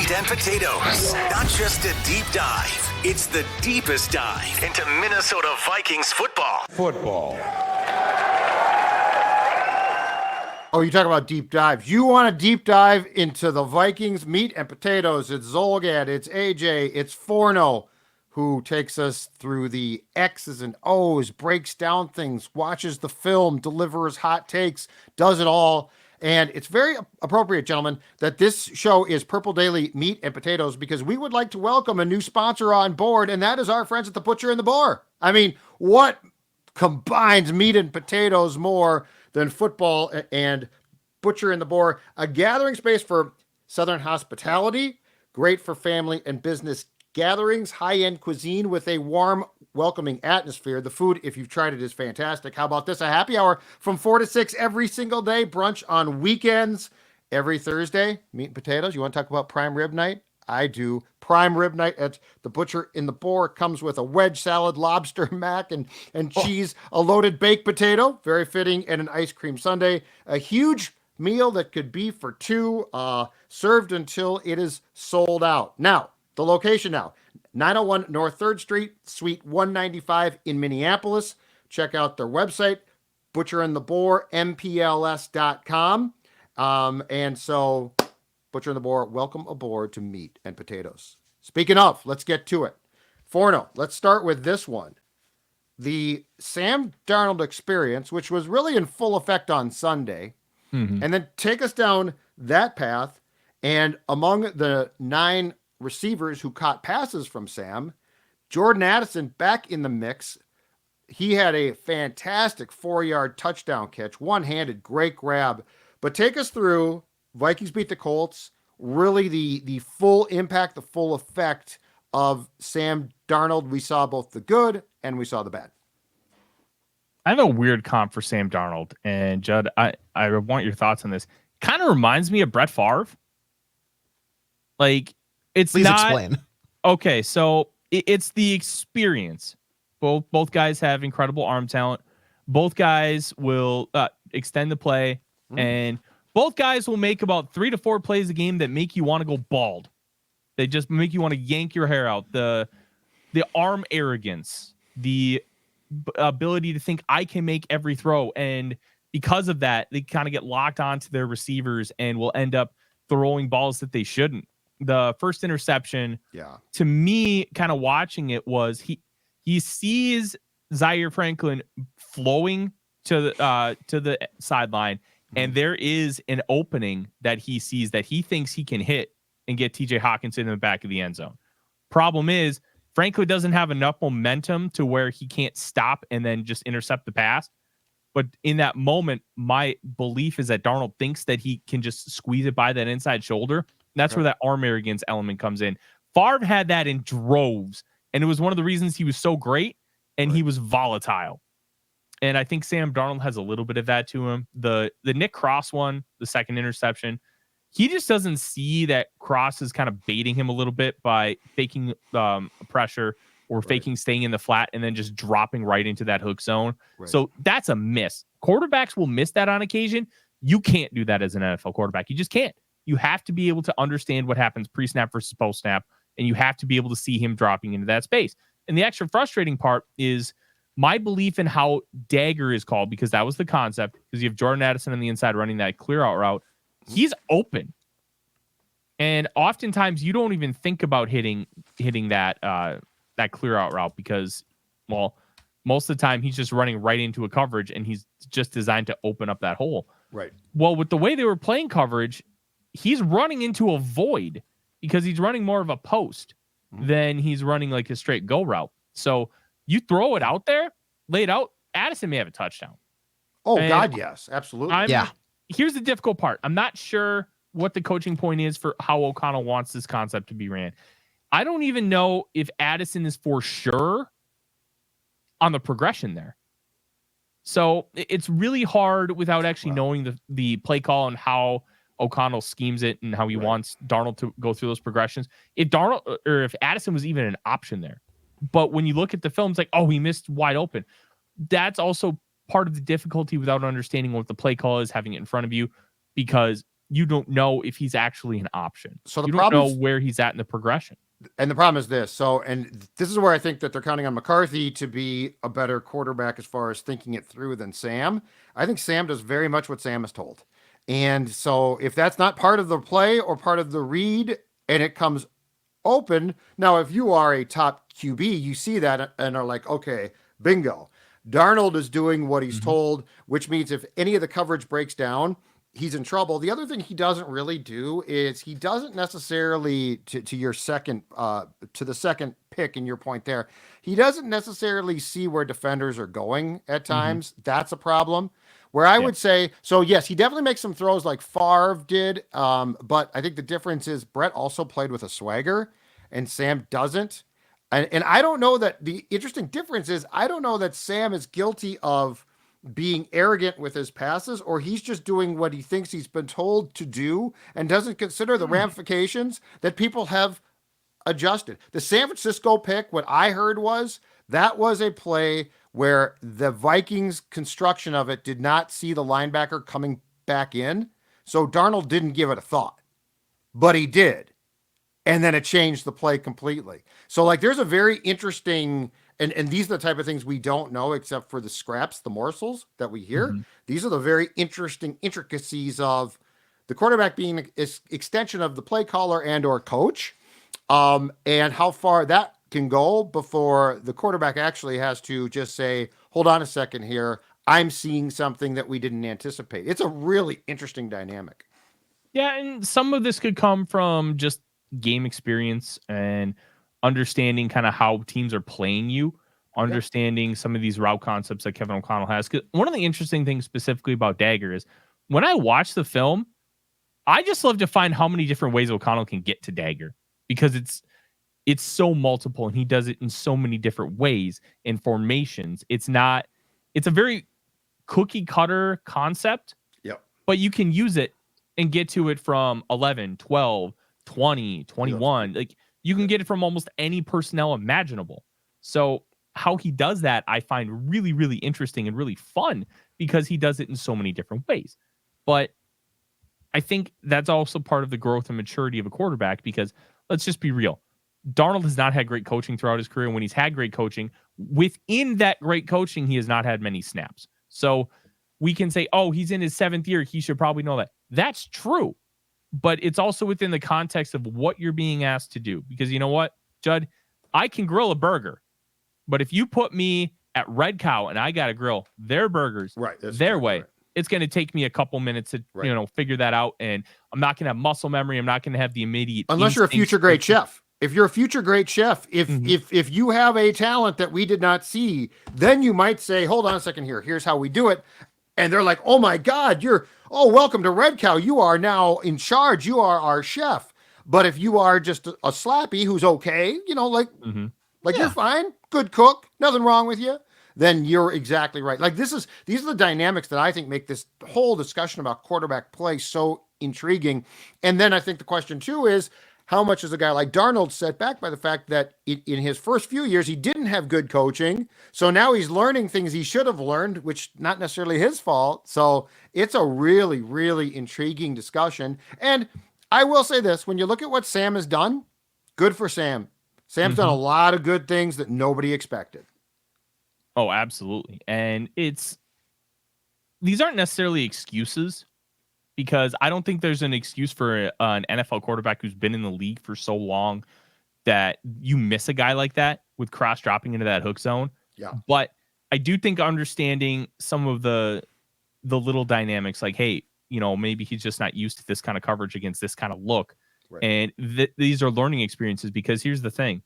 Meat and Potatoes. Not just a deep dive, it's the deepest dive into Minnesota Vikings football. Oh, you talk about deep dives. You want a deep dive into the Vikings Meat and Potatoes. It's Zolgad, it's AJ, it's Forno, who takes us through the X's and O's, breaks down things, watches the film, delivers hot takes, does it all. And it's very appropriate, gentlemen, that this show is Purple Daily Meat and Potatoes, because we would like to welcome a new sponsor on board, and that is our friends at the Butcher and the Boar. I mean, what combines meat and potatoes more than football and Butcher and the Boar? A gathering space for Southern hospitality, great for family and business gatherings, high-end cuisine with a warm, welcoming atmosphere. The food, if you've tried it, is fantastic. How about this? A happy hour from 4 to 6 every single day, brunch on weekends, every Thursday. Meat and potatoes. You want to talk about prime rib night? I do. Prime rib night at the Butcher in the Boar comes with a wedge salad, lobster mac, and cheese, a loaded baked potato, very fitting, and an ice cream sundae. A huge meal that could be for two, served until it is sold out. Now, the location now, 901 North 3rd Street, Suite 195 in Minneapolis. Check out their website, butcherandtheboar, mpls.com. And so, Butcher and the Boar, welcome aboard to Meat and Potatoes. Speaking of, let's get to it. Forno, let's start with this one. The Sam Darnold experience, which was really in full effect on Sunday, and then take us down that path. And among the 9 receivers who caught passes from Sam, Jordan Addison back in the mix. He had a fantastic 4-yard touchdown catch, one-handed, great grab. But take us through Vikings beat the Colts, really the full impact, the full effect of Sam Darnold. We saw both the good and we saw the bad. I have a weird comp for Sam Darnold, and Judd, I want your thoughts on this. Kind of reminds me of Brett Favre. Like, it's Please not explain. Okay. So it's the experience. Both guys have incredible arm talent. Both guys will extend the play, and both guys will make about 3 to 4 plays a game that make you want to go bald. They just make you want to yank your hair out. The arm arrogance, the ability to think I can make every throw, and because of that, they kind of get locked onto their receivers and will end up throwing balls that they shouldn't. The first interception, to me, kind of watching it, was he sees Zaire Franklin flowing to the sideline, and there is an opening that he sees that he thinks he can hit and get TJ Hawkinson in the back of the end zone. Problem is, Franklin doesn't have enough momentum to where he can't stop and then just intercept the pass. But in that moment, my belief is that Darnold thinks that he can just squeeze it by that inside shoulder. And that's where that arm arrogance element comes in. Favre had that in droves, and it was one of the reasons he was so great, and he was volatile. And I think Sam Darnold has a little bit of that to him. The Nick Cross one, the second interception, he just doesn't see that Cross is kind of baiting him a little bit by faking pressure or faking staying in the flat and then just dropping right into that hook zone. So that's a miss. Quarterbacks will miss that on occasion. You can't do that as an NFL quarterback. You just can't. You have to be able to understand what happens pre-snap versus post-snap, and you have to be able to see him dropping into that space. And the extra frustrating part is my belief in how dagger is called, because that was the concept, because you have Jordan Addison on the inside running that clear out route. He's open. And oftentimes you don't even think about hitting that clear out route because, well, most of the time he's just running right into a coverage and he's just designed to open up that hole. Right. Well, with the way they were playing coverage, he's running into a void because he's running more of a post than he's running like a straight go route. So you throw it out there, lay it out, Addison may have a touchdown. Oh, God, yes. Absolutely. Here's the difficult part. I'm not sure what the coaching point is for how O'Connell wants this concept to be ran. I don't even know if Addison is for sure on the progression there. So it's really hard without actually knowing the play call and how O'Connell schemes it and how he wants Darnold to go through those progressions. If Darnold or if Addison was even an option there, but when you look at the film, it's like, oh, he missed wide open. That's also part of the difficulty without understanding what the play call is, having it in front of you, because you don't know if he's actually an option. So the you don't know where he's at in the progression. And the problem is this. So, and this is where I think that they're counting on McCarthy to be a better quarterback as far as thinking it through than Sam. I think Sam does very much what Sam is told. And so if that's not part of the play or part of the read and it comes open, now if you are a top QB, you see that and are like, okay, bingo. Darnold is doing what he's told, which means if any of the coverage breaks down, he's in trouble. The other thing he doesn't really do is he doesn't necessarily to your second to the second pick in your point there. He doesn't necessarily see where defenders are going at times. That's a problem. Where I would say, so yes, he definitely makes some throws like Favre did. But I think the difference is Brett also played with a swagger and Sam doesn't. And I don't know that the interesting difference is I don't know that Sam is guilty of being arrogant with his passes, or he's just doing what he thinks he's been told to do and doesn't consider the ramifications that people have adjusted. The San Francisco pick, what I heard was that was a play where the Vikings construction of it did not see the linebacker coming back in. So Darnold didn't give it a thought, but he did. And then it changed the play completely. So like there's a very interesting, and these are the type of things we don't know except for the scraps, the morsels that we hear. These are the very interesting intricacies of the quarterback being an extension of the play caller and or coach, and how far that can go before the quarterback actually has to just say, hold on a second here. I'm seeing something that we didn't anticipate. It's a really interesting dynamic. Yeah, and some of this could come from just game experience and understanding kind of how teams are playing you, understanding some of these route concepts that Kevin O'Connell has. 'Cause one of the interesting things specifically about Dagger is when I watch the film, I just love to find how many different ways O'Connell can get to Dagger because it's so multiple and he does it in so many different ways and formations. It's a very cookie cutter concept, but you can use it and get to it from 11, 12, 20, 21. Like you can get it from almost any personnel imaginable. So how he does that, I find really, really interesting and really fun because he does it in so many different ways. But I think that's also part of the growth and maturity of a quarterback because let's just be real. Darnold has not had great coaching throughout his career. And when he's had great coaching, within that great coaching, he has not had many snaps. So we can say, oh, he's in his 7th year. He should probably know that. That's true. But it's also within the context of what you're being asked to do. Because you know what, Judd, I can grill a burger. But if you put me at Red Cow and I got to grill their burgers their way, it's going to take me a couple minutes to figure that out. And I'm not going to have muscle memory. I'm not going to have the immediate. Unless you're a future great chef. If you're a future great chef, if you have a talent that we did not see, then you might say, hold on a second here. Here's how we do it. And they're like, oh my God, welcome to Red Cow. You are now in charge. You are our chef. But if you are just a slappy who's okay, you're fine, good cook, nothing wrong with you, then you're exactly right. Like these are the dynamics that I think make this whole discussion about quarterback play so intriguing. And then I think the question too is, how much is a guy like Darnold set back by the fact that in his first few years, he didn't have good coaching. So now he's learning things he should have learned, which not necessarily his fault. So it's a really, really intriguing discussion. And I will say this, when you look at what Sam has done, good for Sam. Sam's done a lot of good things that nobody expected. Oh, absolutely. And these aren't necessarily excuses. Because I don't think there's an excuse for an NFL quarterback who's been in the league for so long that you miss a guy like that with cross dropping into that hook zone. Yeah. But I do think understanding some of the little dynamics, like, hey, maybe he's just not used to this kind of coverage against this kind of look. Right. And these are learning experiences because here's the thing.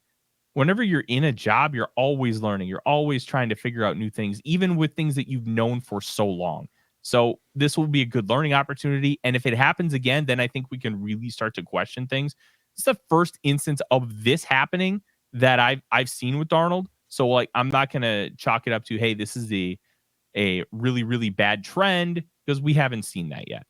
Whenever you're in a job, you're always learning. You're always trying to figure out new things, even with things that you've known for so long. So this will be a good learning opportunity. And if it happens again, then I think we can really start to question things. It's the first instance of this happening that I've seen with Darnold. So like, I'm not going to chalk it up to, hey, this is a really, really bad trend because we haven't seen that yet.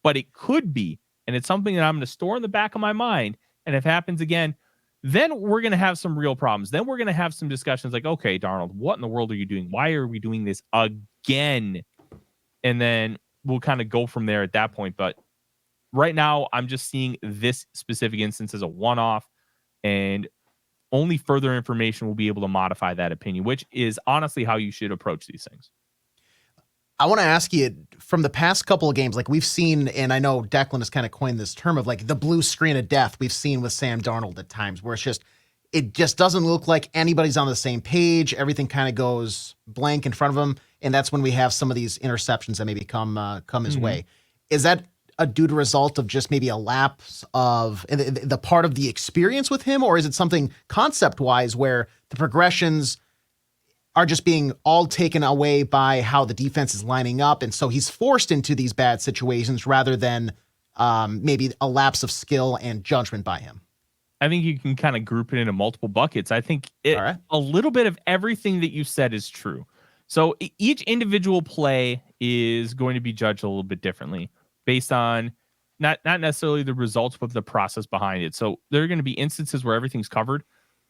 But it could be. And it's something that I'm going to store in the back of my mind. And if it happens again, then we're going to have some real problems. Then we're going to have some discussions like, okay, Darnold, what in the world are you doing? Why are we doing this again? And then we'll kind of go from there at that point. But right now, I'm just seeing this specific instance as a one-off, and only further information will be able to modify that opinion, which is honestly how you should approach these things. I want to ask you, from the past couple of games, like we've seen, and I know Declan has kind of coined this term of like the blue screen of death we've seen with Sam Darnold at times, where it just doesn't look like anybody's on the same page. Everything kind of goes blank in front of him. And that's when we have some of these interceptions that maybe come his way. Is that due to result of just maybe a lapse of the part of the experience with him? Or is it something concept wise where the progressions are just being all taken away by how the defense is lining up? And so he's forced into these bad situations rather than maybe a lapse of skill and judgment by him. I think you can kind of group it into multiple buckets. I think a little bit of everything that you said is true. So each individual play is going to be judged a little bit differently based on not necessarily the results, but the process behind it. So there are going to be instances where everything's covered,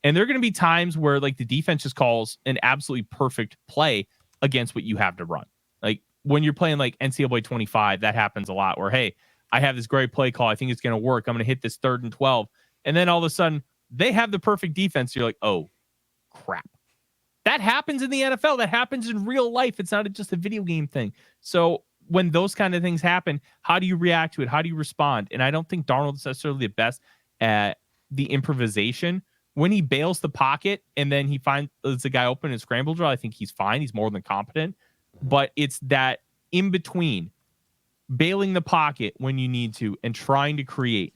and there are going to be times where like the defense just calls an absolutely perfect play against what you have to run. Like when you're playing like NCAA 25, that happens a lot where, hey, I have this great play call. I think it's going to work. I'm going to hit this 3rd and 12. And then all of a sudden they have the perfect defense. You're like, oh crap. That happens in the NFL. That happens in real life. It's not just a video game thing. So when those kind of things happen, how do you react to it? How do you respond? And I don't think Darnold is necessarily the best at the improvisation. When he bails the pocket and then he finds the guy open in scramble drill, I think he's fine. He's more than competent. But it's that in between bailing the pocket when you need to and trying to create.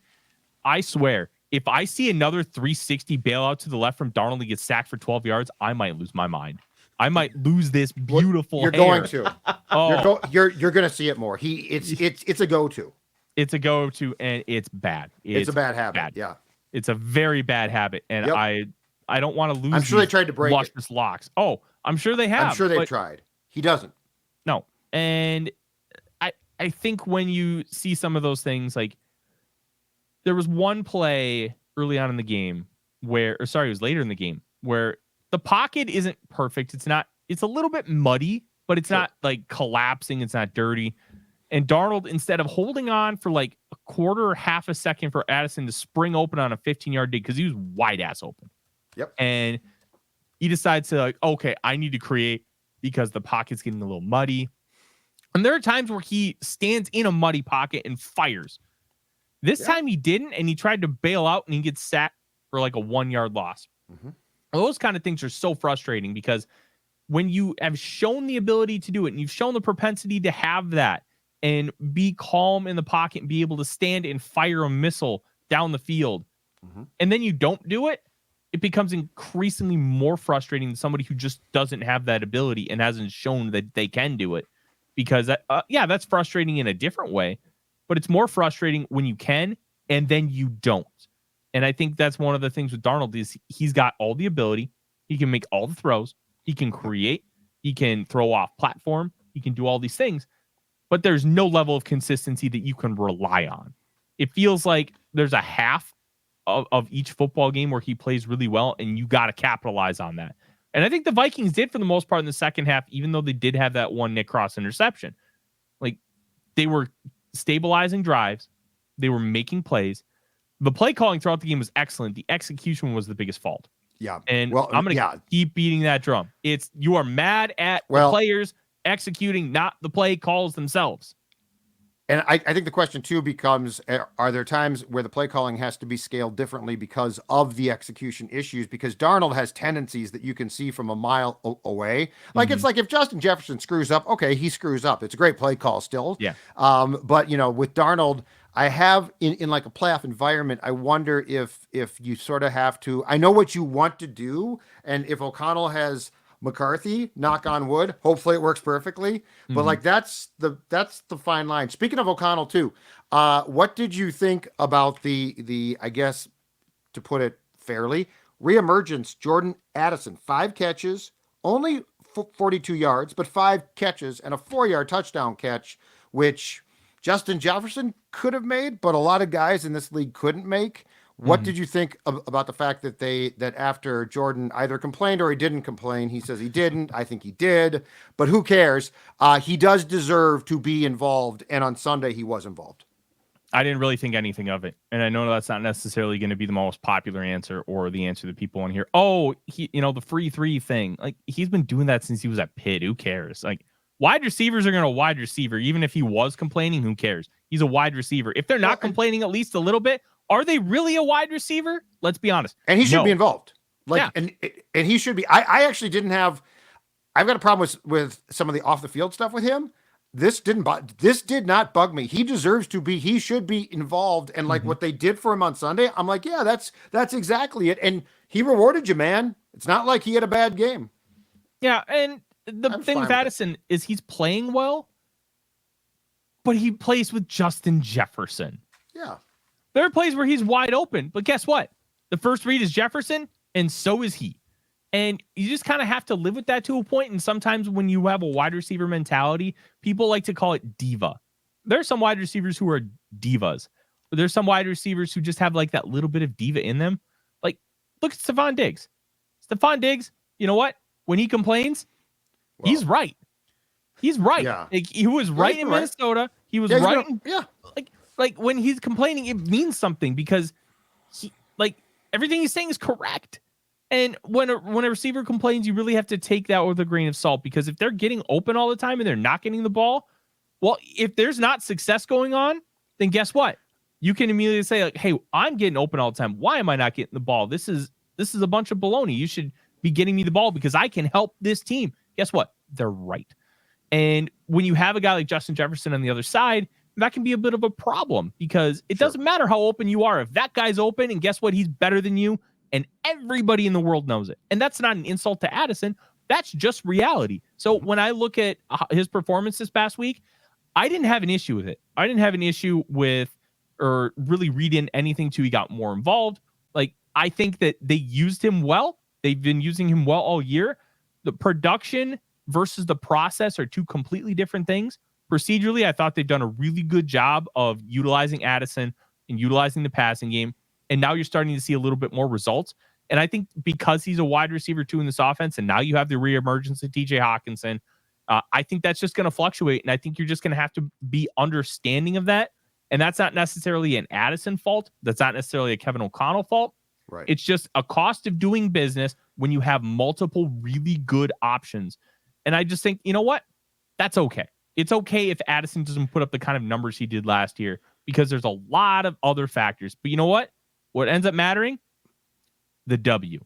I swear, if I see another 360 bailout to the left from Darnold and gets sacked for 12 yards, I might lose my mind. I might lose this beautiful You're hair. going to. Oh. You're going to see it more. It's a go-to. It's a go-to, and it's bad. It's a bad habit. Yeah. It's a very bad habit, and I don't want to lose. I'm sure they tried to break luscious locks. Oh, I'm sure they have. I'm sure they tried. He doesn't. No, and I think when you see some of those things, like there was one play early on in the game it was later in the game where the pocket isn't perfect. It's a little bit muddy, but it's not like collapsing. It's not dirty. And Darnold, instead of holding on for like a quarter or half a second for Addison to spring open on a 15-yard dig, because he was wide ass open. Yep. And he decides to like, okay, I need to create because the pocket's getting a little muddy. And there are times where he stands in a muddy pocket and fires. This time he didn't, and he tried to bail out, and he gets sacked for like a 1-yard loss. Mm-hmm. Those kind of things are so frustrating because when you have shown the ability to do it, and you've shown the propensity to have that and be calm in the pocket and be able to stand and fire a missile down the field, and then you don't do it, it becomes increasingly more frustrating than somebody who just doesn't have that ability and hasn't shown that they can do it. Because that's frustrating in a different way, but it's more frustrating when you can and then you don't. And I think that's one of the things with Darnold is he's got all the ability. He can make all the throws. He can create. He can throw off platform. He can do all these things, but there's no level of consistency that you can rely on. It feels like there's a half of each football game where he plays really well, and you got to capitalize on that. And I think the Vikings did for the most part in the second half, even though they did have that one Nick Cross interception. Like, they were stabilizing drives. They were making plays. The play calling throughout the game was excellent. The execution was the biggest fault. Yeah. And I'm going to keep beating that drum. You are mad at the players executing, not the play calls themselves. And I think the question, too, becomes, are there times where the play calling has to be scaled differently because of the execution issues? Because Darnold has tendencies that you can see from a mile away. Like, it's like if Justin Jefferson screws up, okay, he screws up. It's a great play call still. Yeah. But, with Darnold, I have in like a playoff environment, I wonder if you sort of have to, I know what you want to do. And if O'Connell has McCarthy, knock on wood, hopefully it works perfectly, but like that's the fine line. Speaking of O'Connell too, what did you think about the I guess, to put it fairly, reemergence Jordan Addison? 5 catches, only 42 yards, but 5 catches and a 4-yard touchdown catch, which Justin Jefferson could have made, but a lot of guys in this league couldn't make. What did you think about the fact that after Jordan either complained or he didn't complain? He says he didn't. I think he did, but who cares? He does deserve to be involved, and on Sunday he was involved. I didn't really think anything of it. And I know that's not necessarily going to be the most popular answer or the answer that people want to hear. Oh, the free 3 thing. Like, he's been doing that since he was at Pitt. Who cares? Like, wide receivers are going to wide receiver. Even if he was complaining, who cares? He's a wide receiver. If they're not complaining at least a little bit, are they really a wide receiver? Let's be honest. And he should be involved. And he should be. I actually didn't have. I've got a problem with some of the off the field stuff with him. This did not bug me. He deserves to be. He should be involved. And like what they did for him on Sunday, I'm like, yeah, that's exactly it. And he rewarded you, man. It's not like he had a bad game. Yeah, and the thing with Addison is he's playing well, but he plays with Justin Jefferson. Yeah. There are plays where he's wide open, but guess what? The first read is Jefferson, and so is he. And you just kind of have to live with that to a point. And sometimes when you have a wide receiver mentality, people like to call it diva. There are some wide receivers who are divas, but there's some wide receivers who just have like that little bit of diva in them. Like, look at Stephon Diggs. Stephon Diggs, you know what? When he complains, he's right. He's right. Yeah. Like, he was right in Minnesota. He was right. Like when he's complaining, it means something because everything he's saying is correct. And when a receiver complains, you really have to take that with a grain of salt, because if they're getting open all the time and they're not getting the ball, well, if there's not success going on, then guess what? You can immediately say, like, hey, I'm getting open all the time. Why am I not getting the ball? This is a bunch of baloney. You should be getting me the ball because I can help this team. Guess what? They're right. And when you have a guy like Justin Jefferson on the other side, that can be a bit of a problem, because it doesn't matter how open you are. If that guy's open and guess what? He's better than you, and everybody in the world knows it. And that's not an insult to Addison. That's just reality. So when I look at his performance this past week, I didn't have an issue with it. I didn't have an issue with or really read in anything to he got more involved. Like, I think that they used him well. They've been using him well all year. The production versus the process are two completely different things. Procedurally, I thought they've done a really good job of utilizing Addison and utilizing the passing game. And now you're starting to see a little bit more results. And I think because he's a wide receiver too in this offense, and now you have the reemergence of TJ Hawkinson, I think that's just going to fluctuate. And I think you're just going to have to be understanding of that. And that's not necessarily an Addison fault. That's not necessarily a Kevin O'Connell fault. Right. It's just a cost of doing business when you have multiple really good options. And I just think, you know what? That's okay. It's okay if Addison doesn't put up the kind of numbers he did last year, because there's a lot of other factors. But you know what? What ends up mattering? The W.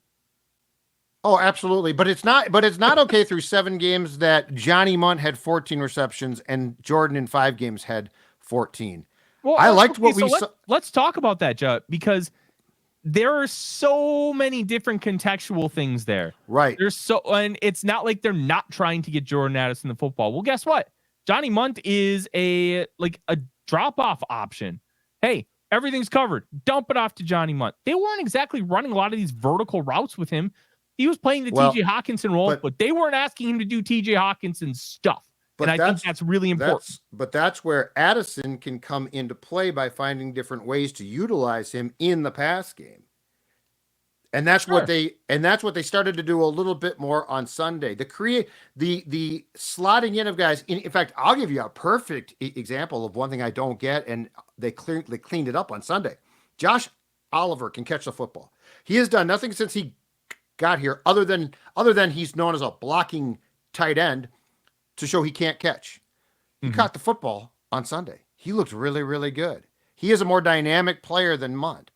Oh, absolutely. But it's not okay through 7 games that Johnny Munt had 14 receptions and Jordan in 5 games had 14. Well, I liked what we saw. Let's talk about that, Judd, because there are so many different contextual things there. Right. And it's not like they're not trying to get Jordan Addison the football. Well, guess what? Johnny Munt is a drop-off option. Hey, everything's covered. Dump it off to Johnny Munt. They weren't exactly running a lot of these vertical routes with him. He was playing the TJ Hawkinson role, but they weren't asking him to do TJ Hawkinson stuff. And I think that's really important. But that's where Addison can come into play by finding different ways to utilize him in the pass game. And that's what they started to do a little bit more on Sunday. The slotting in of guys. In fact, I'll give you a perfect example of one thing I don't get, and they cleaned it up on Sunday. Josh Oliver can catch the football. He has done nothing since he got here other than he's known as a blocking tight end to show he can't catch. He caught the football on Sunday. He looked really, really good. He is a more dynamic player than Munt.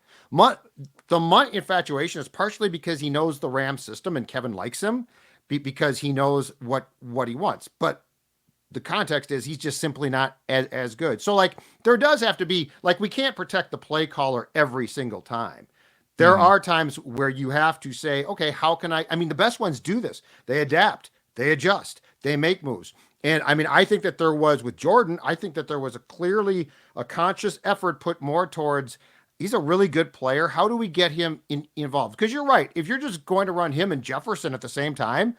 The Munt infatuation is partially because he knows the Ram system and Kevin likes him because he knows what he wants. But the context is he's just simply not as good. So like there does have to be, like, we can't protect the play caller every single time. There are times where you have to say, okay, how can I mean, the best ones do this. They adapt, they adjust, they make moves. And I mean, I think that there was with Jordan, I think that there was clearly a conscious effort put more towards, he's a really good player. How do we get him involved? Because you're right. If you're just going to run him and Jefferson at the same time,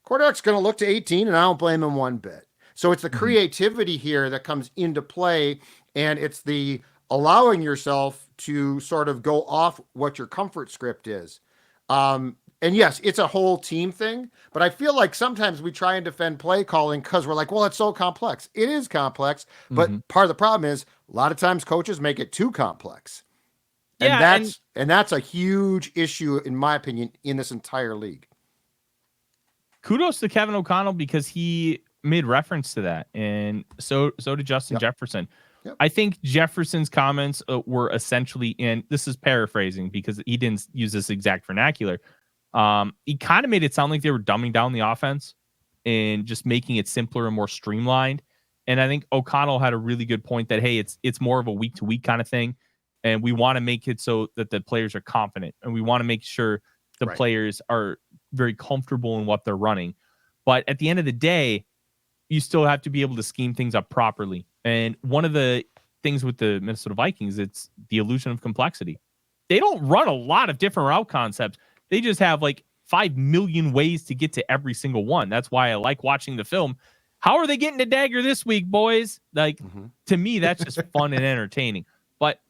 quarterback's going to look to 18, and I don't blame him one bit. So it's the creativity here that comes into play, and it's the allowing yourself to sort of go off what your comfort script is. And yes, it's a whole team thing, but I feel like sometimes we try and defend play calling because we're like, well, it's so complex. It is complex, but part of the problem is A lot of times coaches make it too complex. Yeah, And that's a huge issue, in my opinion, in this entire league. Kudos to Kevin O'Connell because he made reference to that, and so did Justin Jefferson. Yep. I think Jefferson's comments were essentially, and this is paraphrasing because he didn't use this exact vernacular. He kind of made it sound like they were dumbing down the offense and just making it simpler and more streamlined. And I think O'Connell had a really good point that, hey, it's more of a week to week kind of thing. And we want to make it so that the players are confident, and we want to make sure the players are very comfortable in what they're running. But at the end of the day, you still have to be able to scheme things up properly. And one of the things with the Minnesota Vikings, it's the illusion of complexity. They don't run a lot of different route concepts. They just have like 5 million ways to get to every single one. That's why I like watching the film. How are they getting to dagger this week, boys? Like, to me, that's just fun and entertaining. But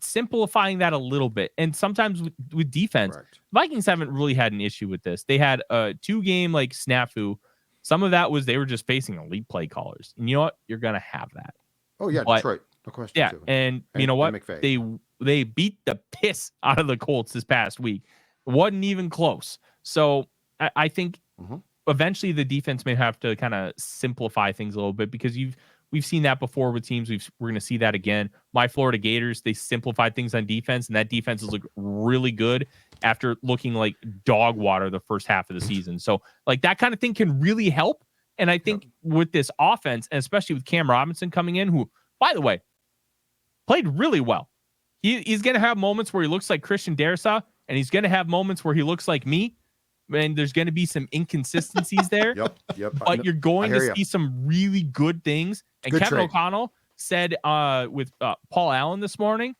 simplifying that a little bit, and sometimes with defense, Vikings haven't really had an issue with this. They had a 2-game like snafu. Some of that was they were just facing elite play callers, and you know what? You're gonna have that. Oh yeah, but, Detroit, no question. Yeah, too. and you know what? They beat the piss out of the Colts this past week. It wasn't even close. So I think eventually the defense may have to kind of simplify things a little bit, because we've seen that before with teams. We're going to see that again. My Florida Gators, they simplified things on defense, and that defense has looked really good after looking like dog water the first half of the season. So like that kind of thing can really help. And I think with this offense, and especially with Cam Robinson coming in, who, by the way, played really well. He's going to have moments where he looks like Christian Darrisaw, and he's going to have moments where he looks like me. And there's going to be some inconsistencies there. Yep. But you're going to see some really good things. And Kevin O'Connell said with Paul Allen this morning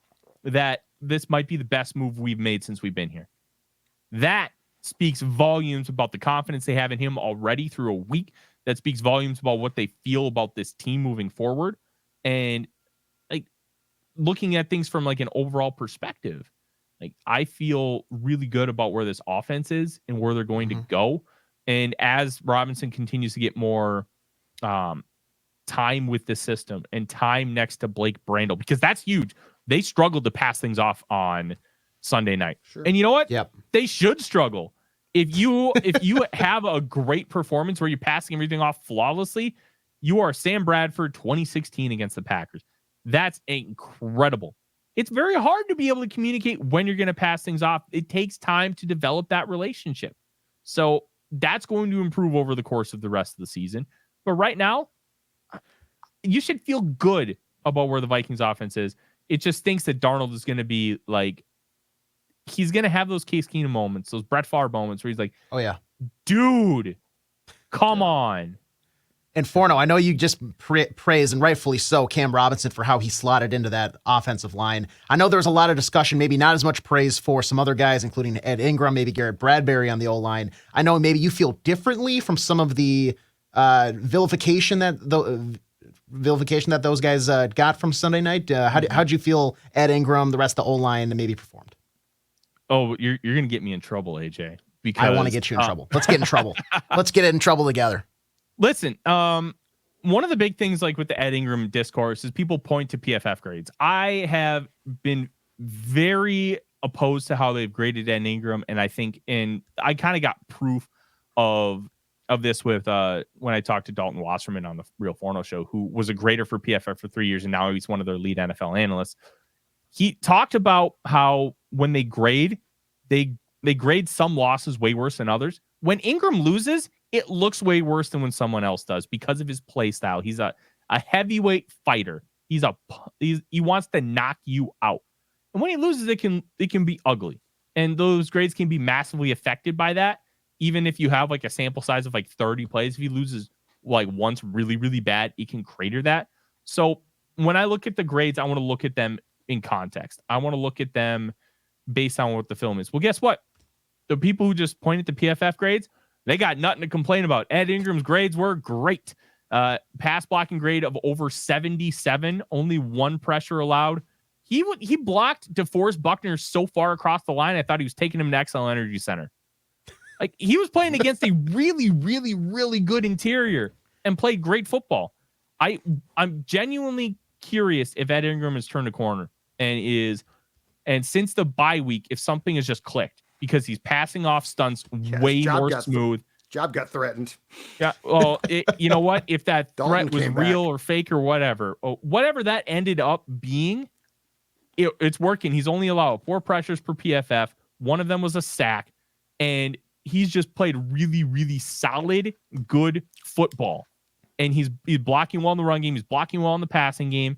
that this might be the best move we've made since we've been here. That speaks volumes about the confidence they have in him already through a week. That speaks volumes about what they feel about this team moving forward. And like looking at things from like an overall perspective, like I feel really good about where this offense is and where they're going to go. And as Robinson continues to get more time with the system and time next to Blake Brandel, because that's huge. They struggled to pass things off on Sunday night. Sure. And you know what? They should struggle. If you have a great performance where you're passing everything off flawlessly, you are Sam Bradford 2016 against the Packers. That's incredible. It's very hard to be able to communicate when you're going to pass things off. It takes time to develop that relationship. So that's going to improve over the course of the rest of the season. But right now, you should feel good about where the Vikings offense is. It just stinks that Darnold is going to be like, he's going to have those Case Keenum moments, those Brett Favre moments where he's like, oh yeah, dude, come on. And Forno, I know you just praise, and rightfully so, Cam Robinson for how he slotted into that offensive line. I know there was a lot of discussion, maybe not as much praise for some other guys, including Ed Ingram, maybe Garrett Bradbury on the O-line. I know maybe you feel differently from some of the vilification that those guys got from Sunday night. How'd you feel Ed Ingram, the rest of the O-line, maybe performed? Oh, you're going to get me in trouble, AJ. Because I want to get you in trouble. Let's get in trouble. Let's get in trouble together. Listen, one of the big things like with the Ed Ingram discourse is people point to PFF grades. I have been very opposed to how they've graded Ed Ingram, and I kind of got proof of this with when I talked to Dalton Wasserman on the Real Forno show, who was a grader for PFF for 3 years, and now he's one of their lead NFL analysts. He talked about how when they grade, they grade some losses way worse than others. When Ingram loses, it looks way worse than when someone else does because of his play style. He's a heavyweight fighter. He wants to knock you out. And when he loses, it can be ugly. And those grades can be massively affected by that. Even if you have like a sample size of like 30 plays, if he loses like once really, really bad, it can crater that. So when I look at the grades, I want to look at them in context. I want to look at them based on what the film is. Well, guess what? The people who just pointed to PFF grades, they got nothing to complain about. Ed Ingram's grades were great. Pass blocking grade of over 77, only one pressure allowed. He blocked DeForest Buckner so far across the line, I thought he was taking him to XL Energy Center. Like, he was playing against a really, really, really good interior and played great football. I'm genuinely curious if Ed Ingram has turned a corner and since the bye week, if something has just clicked because he's passing off stunts way more smooth. Job got threatened. Yeah. Well, you know what? If that Dalton threat was real or fake or whatever that ended up being, it's working. He's only allowed 4 pressures per PFF. One of them was a sack, and he's just played really, really solid, good football. And he's blocking well in the run game. He's blocking well in the passing game.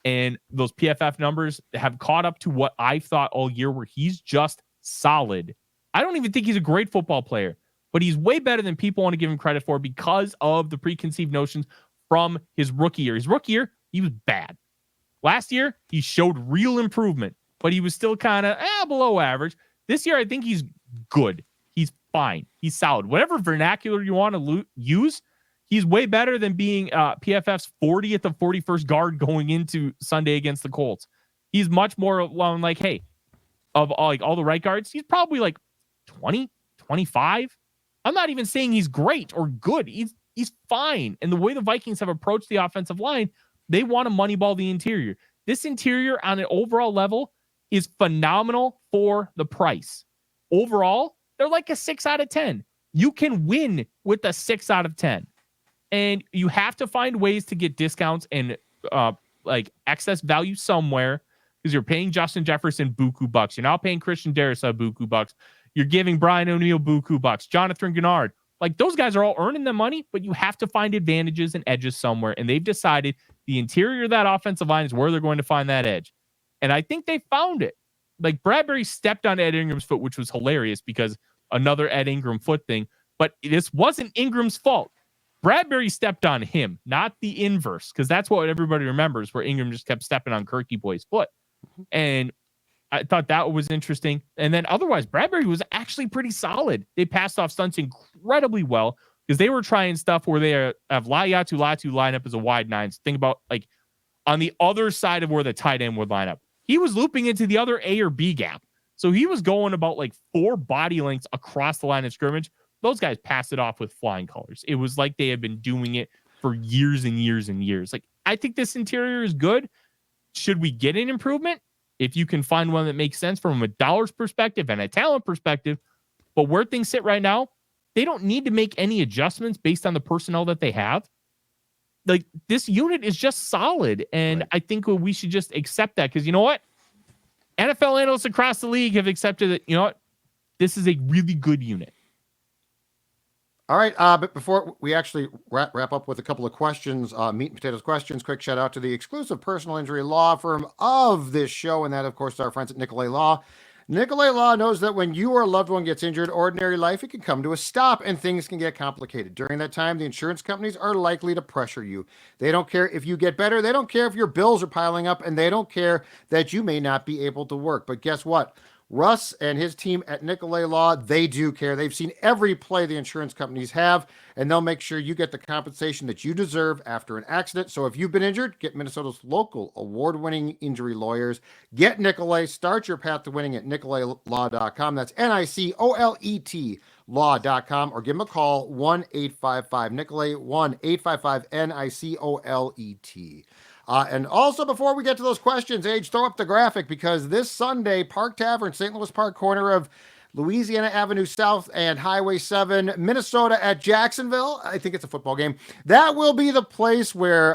And those PFF numbers have caught up to what I thought all year, where he's just solid. I don't even think he's a great football player, but he's way better than people want to give him credit for because of the preconceived notions from his rookie year. His rookie year, he was bad. Last year, he showed real improvement, but he was still kind of below average. This year, I think he's good. He's fine. He's solid. Whatever vernacular you want to use, he's way better than being PFF's 40th of 41st guard going into Sunday against the Colts. He's much more along like, hey, of all the right guards, he's probably like 20, 25. I'm not even saying he's great or good. He's fine. And the way the Vikings have approached the offensive line, they want to moneyball the interior. This interior on an overall level is phenomenal for the price. Overall, they're like a 6 out of 10. You can win with a 6 out of 10. And you have to find ways to get discounts and like excess value somewhere, because you're paying Justin Jefferson buku bucks. You're not paying Christian Darrisaw buku bucks. You're giving Brian O'Neill buku bucks. Jonathan Gennard. Like, those guys are all earning their money, but you have to find advantages and edges somewhere. And they've decided the interior of that offensive line is where they're going to find that edge. And I think they found it. Like, Bradbury stepped on Ed Ingram's foot, which was hilarious because another Ed Ingram foot thing. But this wasn't Ingram's fault. Bradbury stepped on him, not the inverse, because that's what everybody remembers, where Ingram just kept stepping on Kirky Boy's foot. And I thought that was interesting. And then otherwise, Bradbury was actually pretty solid. They passed off stunts incredibly well because they were trying stuff where they have Latu line up as a wide 9. So think about, like, on the other side of where the tight end would line up. He was looping into the other A or B gap. So he was going about like 4 body lengths across the line of scrimmage. Those guys passed it off with flying colors. It was like they had been doing it for years and years and years. Like, I think this interior is good. Should we get an improvement? If you can find one that makes sense from a dollars perspective and a talent perspective, but where things sit right now, they don't need to make any adjustments based on the personnel that they have. Like, this unit is just solid. And right. I think we should just accept that, because you know what? NFL analysts across the league have accepted that, you know what? This is a really good unit. All right, but before we actually wrap up with a couple of questions, meat and potatoes questions, quick shout out to the exclusive personal injury law firm of this show, and that, of course, is our friends at Nicolay Law. Nicolay Law knows that when you or a loved one gets injured, ordinary life, it can come to a stop and things can get complicated. During that time, the insurance companies are likely to pressure you. They don't care if you get better. They don't care if your bills are piling up, and they don't care that you may not be able to work. But guess what? Russ and his team at Nicolay Law, they do care. They've seen every play the insurance companies have, and they'll make sure you get the compensation that you deserve after an accident. So if you've been injured, get Minnesota's local award-winning injury lawyers. Get Nicolay. Start your path to winning at nicolaylaw.com. That's NICOLET law.com, or give them a call, 1-855-NICOLAY, 1-855-NICOLET. And also, before we get to those questions, Age, throw up the graphic, because this Sunday, Park Tavern, St. Louis Park, corner of Louisiana Avenue South and Highway 7, Minnesota at Jacksonville. I think it's a football game. That will be the place where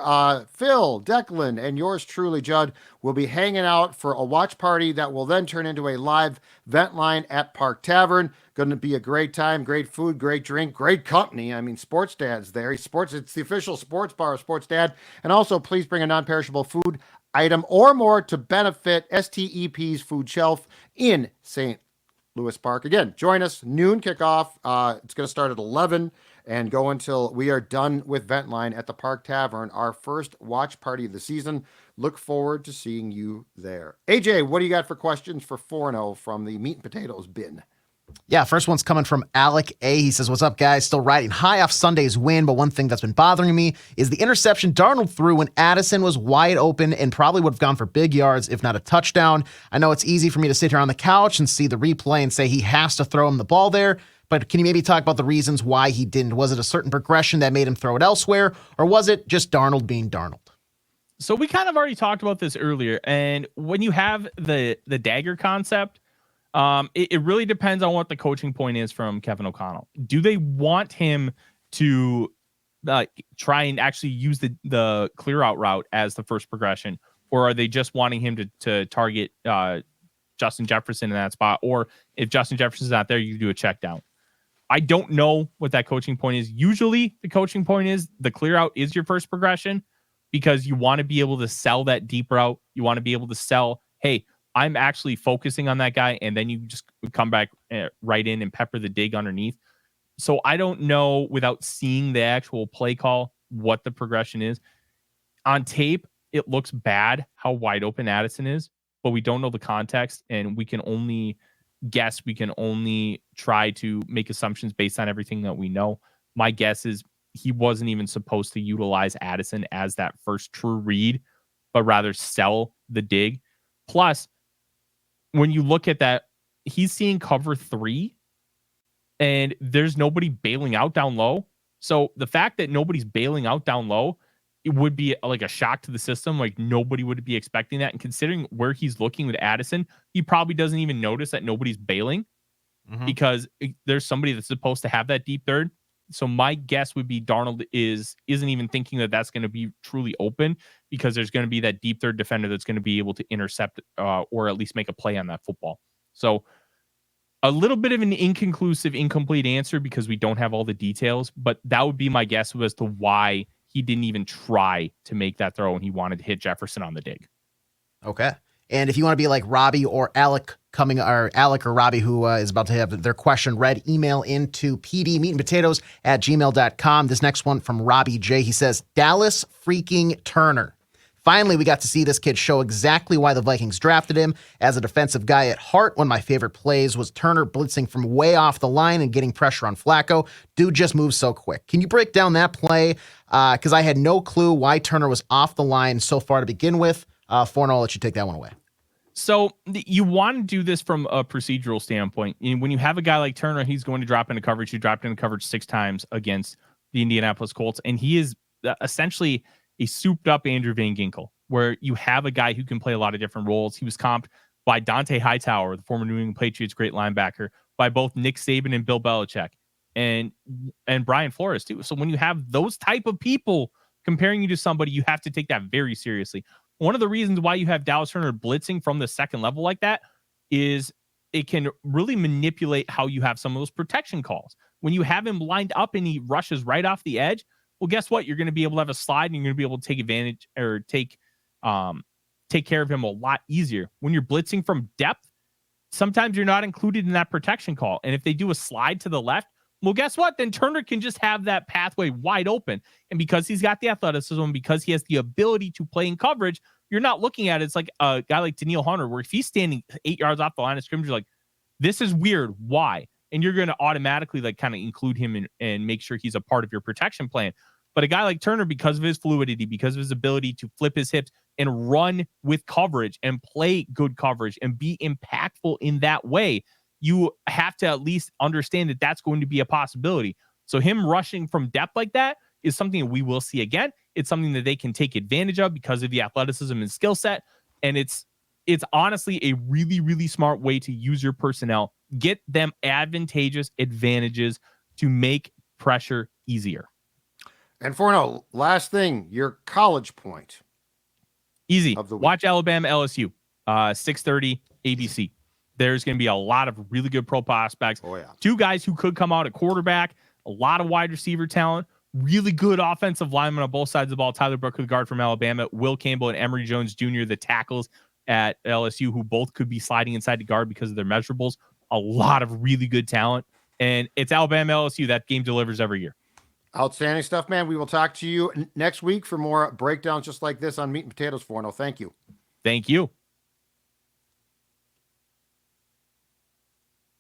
Phil, Declan, and yours truly, Judd, will be hanging out for a watch party that will then turn into a live vent line at Park Tavern. Going to be a great time, great food, great drink, great company. I mean, Sports Dad's there. It's the official sports bar of Sports Dad. And also, please bring a non-perishable food item or more to benefit STEP's food shelf in St. Louis Park. Again, join us, noon kickoff. It's going to start at 11 and go until we are done with Ventline at the Park Tavern, our first watch party of the season. Look forward to seeing you there. AJ, what do you got for questions for Forno from the meat and potatoes bin? Yeah, first one's coming from Alec A. He says, what's up, guys? Still riding high off Sunday's win, but one thing that's been bothering me is the interception Darnold threw when Addison was wide open and probably would have gone for big yards, if not a touchdown. I know it's easy for me to sit here on the couch and see the replay and say he has to throw him the ball there, but can you maybe talk about the reasons why he didn't? Was it a certain progression that made him throw it elsewhere, or was it just Darnold being Darnold? So we kind of already talked about this earlier, and when you have the dagger concept, it really depends on what the coaching point is from Kevin O'Connell. Do they want him to try and actually use the clear out route as the first progression, or are they just wanting him to target Justin Jefferson in that spot? Or if Justin Jefferson's not there, you do a check down. I don't know what that coaching point is. Usually the coaching point is the clear out is your first progression, because you want to be able to sell that deep route. You want to be able to sell, hey, I'm actually focusing on that guy. And then you just come back right in and pepper the dig underneath. So I don't know, without seeing the actual play call, what the progression is. On tape, it looks bad how wide open Addison is, but we don't know the context, and we can only guess. We can only try to make assumptions based on everything that we know. My guess is he wasn't even supposed to utilize Addison as that first true read, but rather sell the dig. Plus, when you look at that, he's seeing cover 3 and there's nobody bailing out down low. So the fact that nobody's bailing out down low, it would be like a shock to the system. Like nobody would be expecting that. And considering where he's looking with Addison, he probably doesn't even notice that nobody's bailing because there's somebody that's supposed to have that deep third. So my guess would be Darnold isn't even thinking that that's going to be truly open, because there's going to be that deep third defender that's going to be able to intercept or at least make a play on that football. So a little bit of an inconclusive, incomplete answer because we don't have all the details, but that would be my guess as to why he didn't even try to make that throw and he wanted to hit Jefferson on the dig. Okay. And if you want to be like Robbie or Alec or Robbie, who is about to have their question read, email into pdmeatandpotatoes@gmail.com. This next one from Robbie J. He says, Dallas freaking Turner. Finally, we got to see this kid show exactly why the Vikings drafted him. As a defensive guy at heart, one of my favorite plays was Turner blitzing from way off the line and getting pressure on Flacco. Dude just moves so quick. Can you break down that play? Because I had no clue why Turner was off the line so far to begin with. Forno, I'll let you take that one away. So you want to do this from a procedural standpoint. When you have a guy like Turner, he's going to drop into coverage. He dropped into coverage 6 times against the Indianapolis Colts, and he is essentially a souped up Andrew Van Ginkel, where you have a guy who can play a lot of different roles. He was comped by Dante Hightower, the former New England Patriots great linebacker, by both Nick Saban and Bill Belichick, and Brian Flores too. So when you have those type of people comparing you to somebody, you have to take that very seriously. One of the reasons why you have Dallas Turner blitzing from the second level like that is it can really manipulate how you have some of those protection calls. When you have him lined up and he rushes right off the edge, well, guess what? You're going to be able to have a slide and you're going to be able to take advantage or take care of him a lot easier. When you're blitzing from depth, sometimes you're not included in that protection call. And if they do a slide to the left, well, guess what? Then Turner can just have that pathway wide open. And because he's got the athleticism, because he has the ability to play in coverage, you're not looking at it. It's like a guy like Daniil Hunter, where if he's standing 8 yards off the line of scrimmage, you're like, this is weird. Why? And you're going to automatically like kind of include him and make sure he's a part of your protection plan. But a guy like Turner, because of his fluidity, because of his ability to flip his hips and run with coverage and play good coverage and be impactful in that way, you have to at least understand that that's going to be a possibility. So him rushing from depth like that is something that we will see again. It's something that they can take advantage of because of the athleticism and skill set. And it's honestly a really, really smart way to use your personnel, get them advantageous advantages to make pressure easier. And Forno, last thing, your college point. Easy. Watch Alabama LSU, 6:30 ABC. There's going to be a lot of really good pro prospects. Oh, yeah. 2 guys who could come out at quarterback, a lot of wide receiver talent, really good offensive linemen on both sides of the ball. Tyler Brooker, the guard from Alabama, Will Campbell and Emory Jones Jr., the tackles at LSU, who both could be sliding inside the guard because of their measurables. A lot of really good talent. And it's Alabama LSU. That game delivers every year. Outstanding stuff, man. We will talk to you next week for more breakdowns just like this on Meat and Potatoes, Forno. Thank you. Thank you.